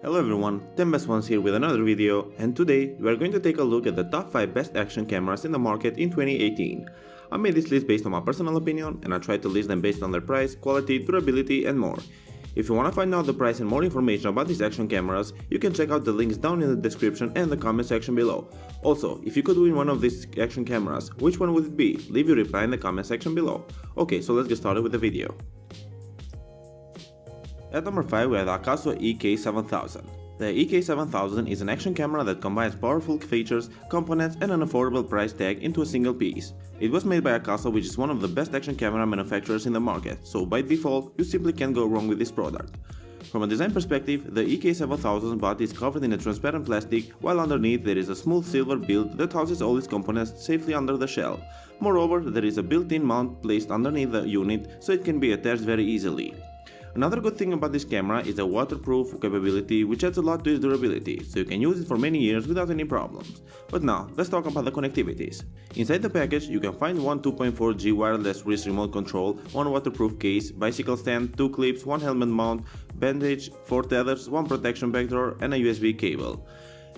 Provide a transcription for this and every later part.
Hello everyone, 10BestOnes here with another video, and today we are going to take a look at the top 5 best action cameras in the market in 2018. I made this list based on my personal opinion, and I tried to list them based on their price, quality, durability and more. If you want to find out the price and more information about these action cameras, you can check out the links down in the description and the comment section below. Also, if you could win one of these action cameras, which one would it be? Leave your reply in the comment section below. Okay, so let's get started with the video. At number 5 we have the Akaso EK7000. The EK7000 is an action camera that combines powerful features, components and an affordable price tag into a single piece. It was made by Akaso, which is one of the best action camera manufacturers in the market, so by default you simply can't go wrong with this product. From a design perspective, the EK7000 body is covered in a transparent plastic, while underneath there is a smooth silver build that houses all its components safely under the shell. Moreover, there is a built-in mount placed underneath the unit, so it can be attached very easily. Another good thing about this camera is the waterproof capability, which adds a lot to its durability, so you can use it for many years without any problems. But now, let's talk about the connectivities. Inside the package, you can find one 2.4G wireless wrist remote control, one waterproof case, bicycle stand, 2 clips, one helmet mount, bandage, 4 tethers, one protection backdoor and a USB cable.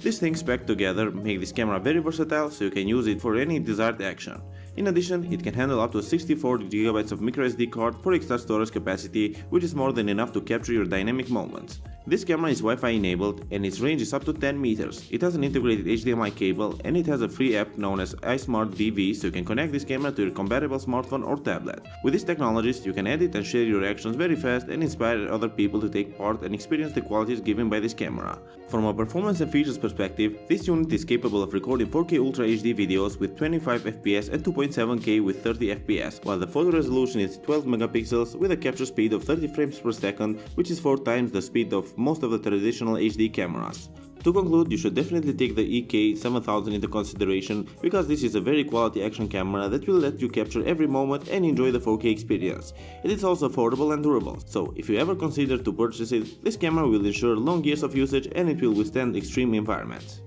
These things packed together make this camera very versatile, so you can use it for any desired action. In addition, it can handle up to 64GB of microSD card for extra storage capacity, which is more than enough to capture your dynamic moments. This camera is Wi-Fi enabled and its range is up to 10 meters. It has an integrated HDMI cable and it has a free app known as iSmart DV, so you can connect this camera to your compatible smartphone or tablet. With these technologies, you can edit and share your actions very fast and inspire other people to take part and experience the qualities given by this camera. From a performance and features perspective, this unit is capable of recording 4K Ultra HD videos with 25fps and 2.7K with 30fps, while the photo resolution is 12 megapixels with a capture speed of 30 frames per second, which is 4 times the speed of most of the traditional HD cameras. To conclude, you should definitely take the EK7000 into consideration, because this is a very quality action camera that will let you capture every moment and enjoy the 4K experience. It is also affordable and durable, so if you ever consider to purchase it, this camera will ensure long years of usage and it will withstand extreme environments.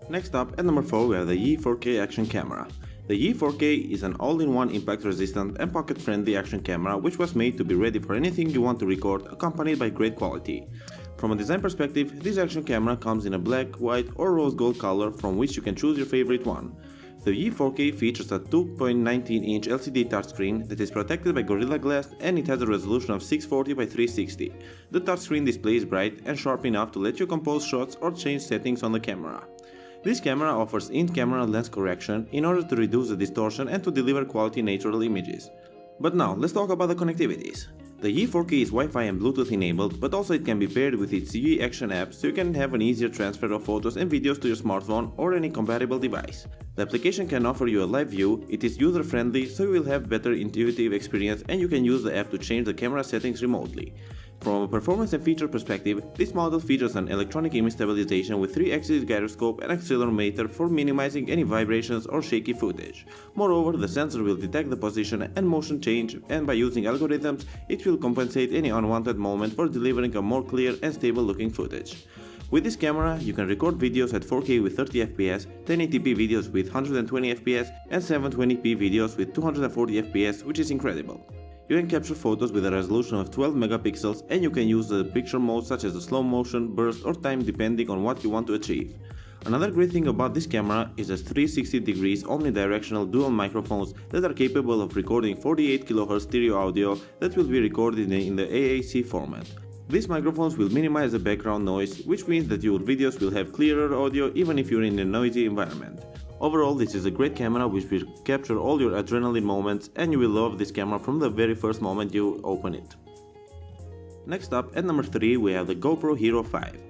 Next up, at number 4 we have the E4K action camera. The E4K is an all-in-one impact-resistant and pocket-friendly action camera which was made to be ready for anything you want to record, accompanied by great quality. From a design perspective, this action camera comes in a black, white or rose gold color from which you can choose your favorite one. The E4K features a 2.19-inch LCD touchscreen that is protected by Gorilla Glass, and it has a resolution of 640 by 360. The touchscreen display is bright and sharp enough to let you compose shots or change settings on the camera. This camera offers in-camera lens correction in order to reduce the distortion and to deliver quality natural images. But now, let's talk about the connectivities. The E4K is Wi-Fi and Bluetooth enabled, but also it can be paired with its UE Action app, so you can have an easier transfer of photos and videos to your smartphone or any compatible device. The application can offer you a live view, it is user-friendly, so you will have better intuitive experience, and you can use the app to change the camera settings remotely. From a performance and feature perspective, this model features an electronic image stabilization with 3-axis gyroscope and accelerometer for minimizing any vibrations or shaky footage. Moreover, the sensor will detect the position and motion change, and by using algorithms, it will compensate any unwanted moment for delivering a more clear and stable looking footage. With this camera, you can record videos at 4K with 30fps, 1080p videos with 120fps and 720p videos with 240fps, which is incredible. You can capture photos with a resolution of 12 megapixels, and you can use the picture mode such as the slow motion, burst or time depending on what you want to achieve. Another great thing about this camera is the 360 degrees omnidirectional dual microphones that are capable of recording 48 kHz stereo audio that will be recorded in the AAC format. These microphones will minimize the background noise, which means that your videos will have clearer audio even if you're in a noisy environment. Overall, this is a great camera which will capture all your adrenaline moments, and you will love this camera from the very first moment you open it. Next up, at number 3 we have the GoPro Hero 5.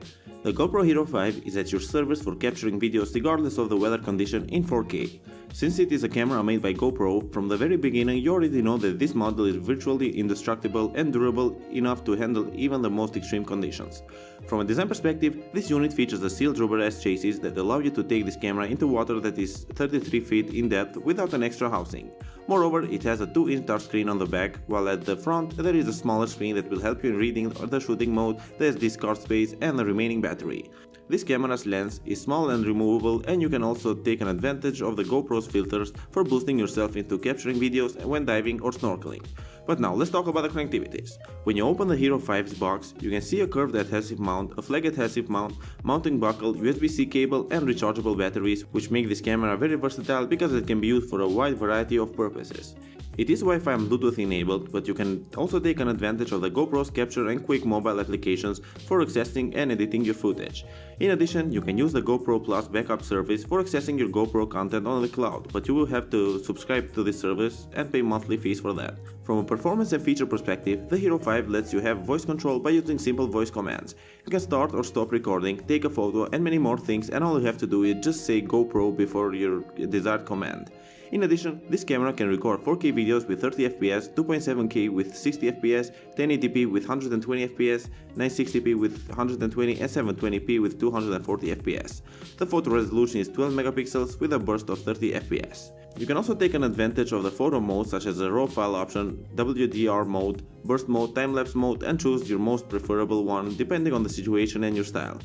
The GoPro Hero 5 is at your service for capturing videos regardless of the weather condition in 4K. Since it is a camera made by GoPro, from the very beginning you already know that this model is virtually indestructible and durable enough to handle even the most extreme conditions. From a design perspective, this unit features a sealed rubberized chassis that allow you to take this camera into water that is 33 feet in depth without an extra housing. Moreover, it has a 2-inch touchscreen on the back, while at the front there is a smaller screen that will help you in reading the shooting mode, the SD card space and the remaining battery. This camera's lens is small and removable, and you can also take an advantage of the GoPro's filters for boosting yourself into capturing videos when diving or snorkeling. But now let's talk about the connectivities. When you open the Hero 5's box, you can see a curved adhesive mount, a flag adhesive mount, mounting buckle, USB-C cable and rechargeable batteries, which make this camera very versatile because it can be used for a wide variety of purposes. It is Wi-Fi and Bluetooth enabled, but you can also take an advantage of the GoPro's capture and quick mobile applications for accessing and editing your footage. In addition, you can use the GoPro Plus backup service for accessing your GoPro content on the cloud, but you will have to subscribe to this service and pay monthly fees for that. From a performance and feature perspective, the Hero 5 lets you have voice control by using simple voice commands. You can start or stop recording, take a photo and many more things, and all you have to do is just say GoPro before your desired command. In addition, this camera can record 4K videos with 30 fps, 2.7K with 60 fps, 1080p with 120 fps, 960p with 120 and 720p with 240 fps. The photo resolution is 12 megapixels with a burst of 30 fps. You can also take an advantage of the photo modes such as the RAW file option, WDR mode, burst mode, time-lapse mode, and choose your most preferable one depending on the situation and your style.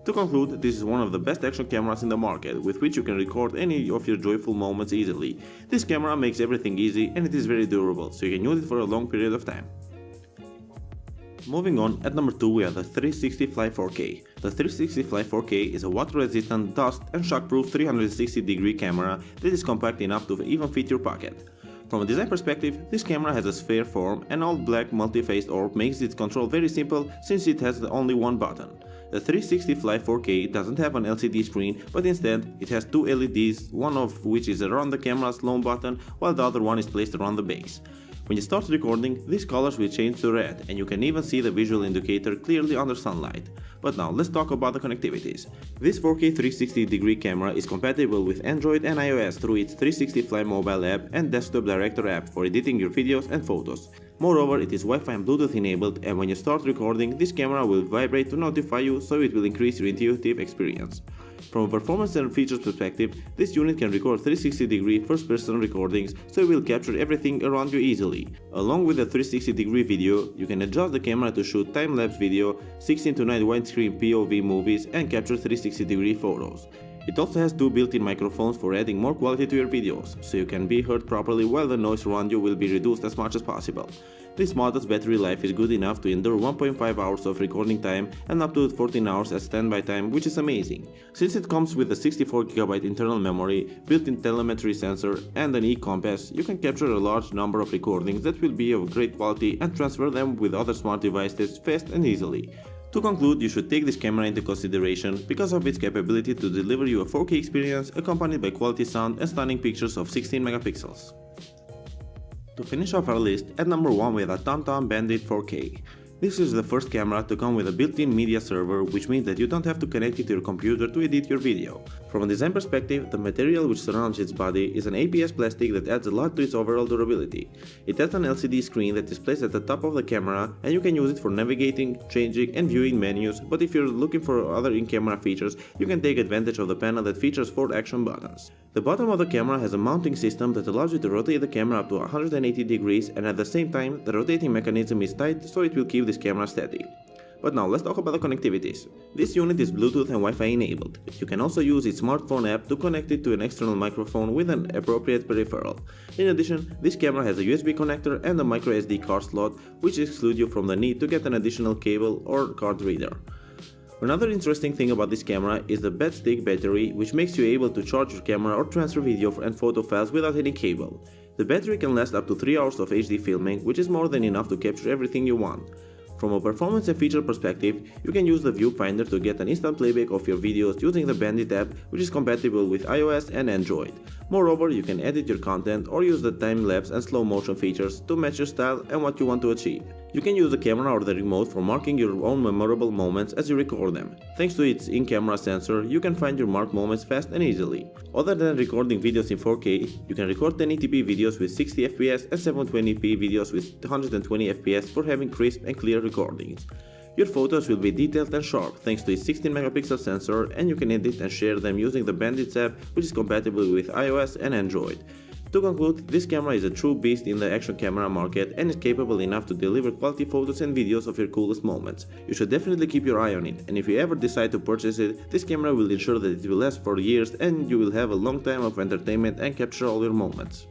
To conclude, this is one of the best action cameras in the market, with which you can record any of your joyful moments easily. This camera makes everything easy and it is very durable, so you can use it for a long period of time. Moving on, at number 2 we have the 360 Fly 4K. The 360 Fly 4K is a water-resistant, dust and shock-proof 360-degree camera that is compact enough to even fit your pocket. From a design perspective, this camera has a sphere form and all black multi-phased orb makes its control very simple since it has only one button. The 360 Fly 4K doesn't have an LCD screen, but instead it has two LEDs, one of which is around the camera's home button while the other one is placed around the base. When you start recording, these colors will change to red and you can even see the visual indicator clearly under sunlight. But now let's talk about the connectivities. This 4K 360-degree camera is compatible with Android and iOS through its 360 Fly mobile app and desktop director app for editing your videos and photos. Moreover, it is Wi-Fi and Bluetooth enabled, and when you start recording, this camera will vibrate to notify you, so it will increase your intuitive experience. From a performance and features perspective, this unit can record 360-degree first-person recordings, so it will capture everything around you easily. Along with the 360-degree video, you can adjust the camera to shoot time-lapse video, 16:9 widescreen POV movies, and capture 360-degree photos. It also has two built-in microphones for adding more quality to your videos, so you can be heard properly while the noise around you will be reduced as much as possible. This model's battery life is good enough to endure 1.5 hours of recording time and up to 14 hours as standby time, which is amazing. Since it comes with a 64GB internal memory, built-in telemetry sensor, and an e-compass, you can capture a large number of recordings that will be of great quality and transfer them with other smart devices fast and easily. To conclude, you should take this camera into consideration because of its capability to deliver you a 4K experience accompanied by quality sound and stunning pictures of 16 megapixels. To finish off our list, at number 1 we have the TomTom Bandit 4K. This is the first camera to come with a built-in media server, which means that you don't have to connect it to your computer to edit your video. From a design perspective, the material which surrounds its body is an ABS plastic that adds a lot to its overall durability. It has an LCD screen that is placed at the top of the camera, and you can use it for navigating, changing and viewing menus, but if you're looking for other in-camera features, you can take advantage of the panel that features 4 action buttons. The bottom of the camera has a mounting system that allows you to rotate the camera up to 180 degrees, and at the same time, the rotating mechanism is tight, so it will keep this camera steady. But now let's talk about the connectivities. This unit is Bluetooth and Wi-Fi enabled. You can also use its smartphone app to connect it to an external microphone with an appropriate peripheral. In addition, this camera has a USB connector and a microSD card slot, which exclude you from the need to get an additional cable or card reader. Another interesting thing about this camera is the bed-stick battery, which makes you able to charge your camera or transfer video and photo files without any cable. The battery can last up to 3 hours of HD filming, which is more than enough to capture everything you want. From a performance and feature perspective, you can use the viewfinder to get an instant playback of your videos using the Bandit app, which is compatible with iOS and Android. Moreover, you can edit your content or use the time-lapse and slow motion features to match your style and what you want to achieve. You can use the camera or the remote for marking your own memorable moments as you record them. Thanks to its in-camera sensor, you can find your marked moments fast and easily. Other than recording videos in 4K, you can record 1080p videos with 60 fps and 720p videos with 120 fps for having crisp and clear recordings. Your photos will be detailed and sharp thanks to its 16 megapixel sensor, and you can edit and share them using the Bandit app, which is compatible with iOS and Android. To conclude, this camera is a true beast in the action camera market and is capable enough to deliver quality photos and videos of your coolest moments. You should definitely keep your eye on it, and if you ever decide to purchase it, this camera will ensure that it will last for years and you will have a long time of entertainment and capture all your moments.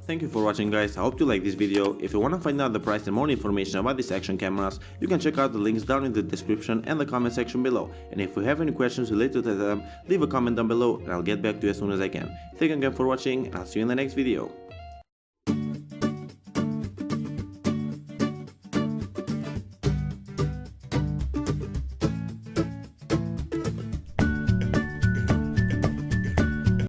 Thank you for watching, guys. I hope you like this video. If you want to find out the price and more information about these action cameras, you can check out the links down in the description and the comment section below. And if you have any questions related to them, leave a comment down below and I'll get back to you as soon as I can. Thank you again for watching and I'll see you in the next video.